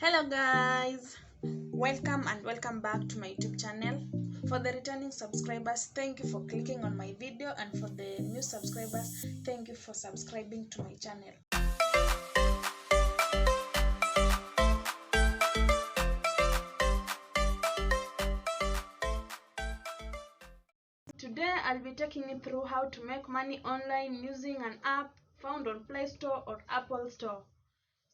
Hello guys, welcome back to my YouTube channel. For the returning subscribers, thank you for clicking on my video, and for the new subscribers, thank you for subscribing to my channel. Today I'll be taking you through how to make money online using an app found on Play Store or Apple Store.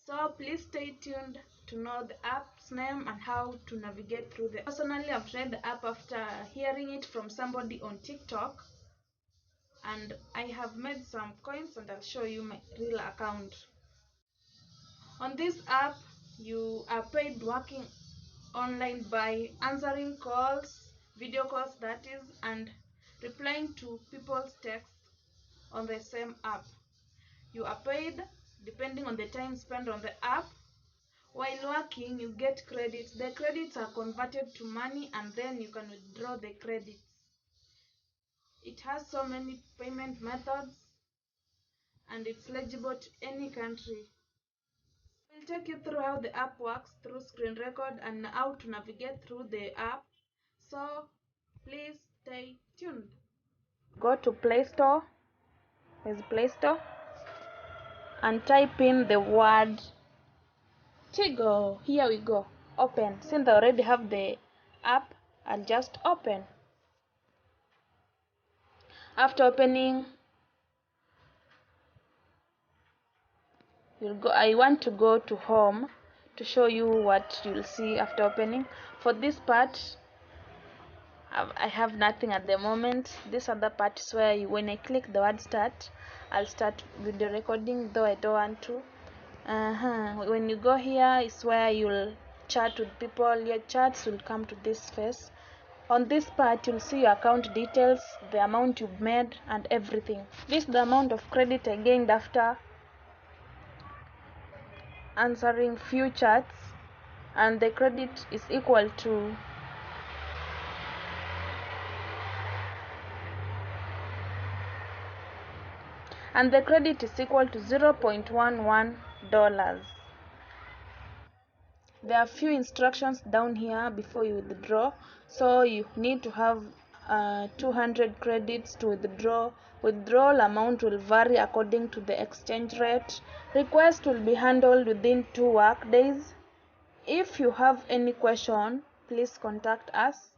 So please stay tuned to know the app's name and how to navigate through the. Personally, I've tried the app after hearing it from somebody on TikTok, and I have made some coins, and I'll show you my real account. On this app, you are paid working online by answering calls, video calls that is, and replying to people's texts on the same app. You are paid depending on the time spent on the app. While working, you get credits. The credits are converted to money, and then you can withdraw the credits. It has so many payment methods, and it's legible to any country. We'll take you through how the app works through screen record and how to navigate through the app. So please stay tuned. Go to Play Store. There's Play Store, and type in the word Tigo. Here we go. Open. Since I already have the app, I'll just open. After opening, I want to go to home to show you what you'll see after opening. For this part, I have nothing at the moment. This other part is where when I click the word start, I'll start video recording, though I don't want to. When you go here is where you'll chat with people. Your chats will come to this face. On this part, you'll see your account details, the amount you've made, and everything. This is the amount of credit I gained after answering few chats, and the credit is equal to $0.11. There are few instructions down here before you withdraw. So you need to have 200 credits to withdraw. Withdrawal amount will vary according to the exchange rate. Request will be handled within 2 work days. If you have any question, please contact us.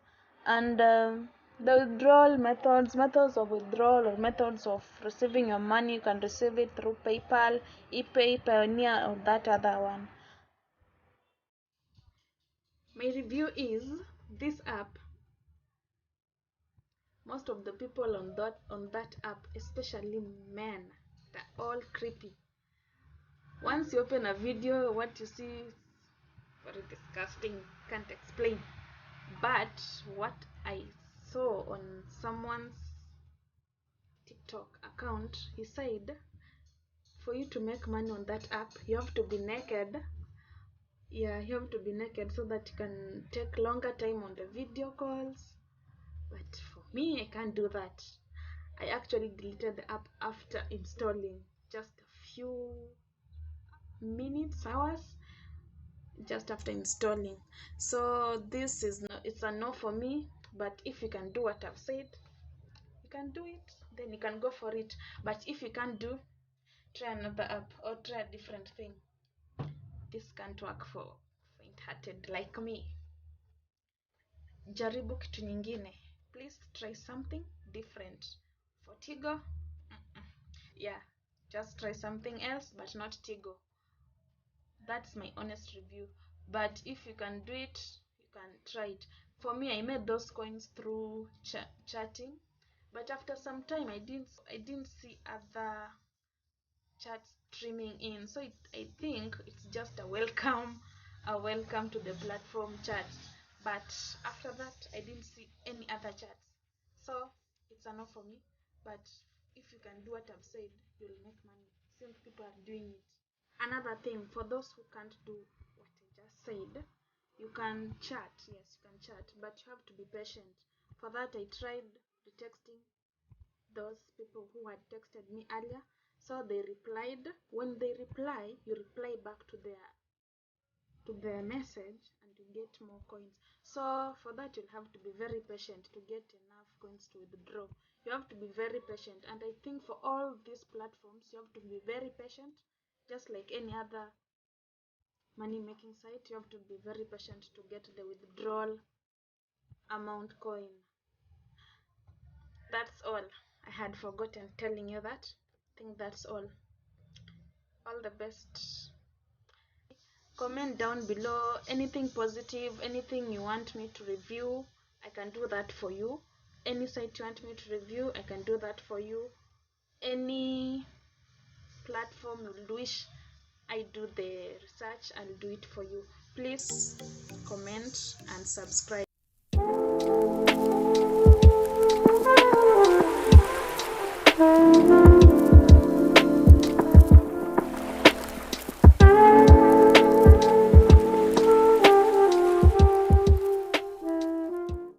And the withdrawal methods of withdrawal or methods of receiving your money, you can receive it through PayPal, ePay, Payoneer, or that other one. My review is this app. Most of the people on that app, especially men, they're all creepy. Once you open a video, what you see is very disgusting. Can't explain. But what I saw on someone's TikTok account, he said for you to make money on that app, you have to be naked. Yeah, you have to be naked so that you can take longer time on the video calls. But for me, I can't do that. I actually deleted the app after installing, just a few minutes, hours, just after installing. So this is it's a no for me. But if you can do what I've said, you can do it, then you can go for it. But if you can't do, try another app or try a different thing. This can't work for faint-hearted like me. Jaribu kitu nyingine. Please try something different. For Tigo, yeah, just try something else, but not Tigo. That's my honest review. But if you can do it, you can try it. For me, I made those coins through chatting, but after some time I didn't see other chats streaming in. So I think it's just a welcome to the platform chat. But after that, I didn't see any other chats. So it's a no for me. But if you can do what I've said, you'll make money since people are doing it. Another thing, for those who can't do what I just said, you can chat. Yes, you can chat, but you have to be patient. For that, I tried retexting those people who had texted me earlier. So they replied. When they reply, you reply back to to the message and you get more coins. So for that you'll have to be very patient to get enough coins to withdraw. You have to be very patient, and I think for all these platforms you have to be very patient, just like any other money making site. You have to be very patient to get the withdrawal amount coin. That's all. I had forgotten telling you that. I think that's all the best. Comment down below anything positive, anything you want me to review, I can do that for you. Any site you want me to review, I can do that for you. Any platform you wish I do the research, I'll do it for you. Please comment and subscribe.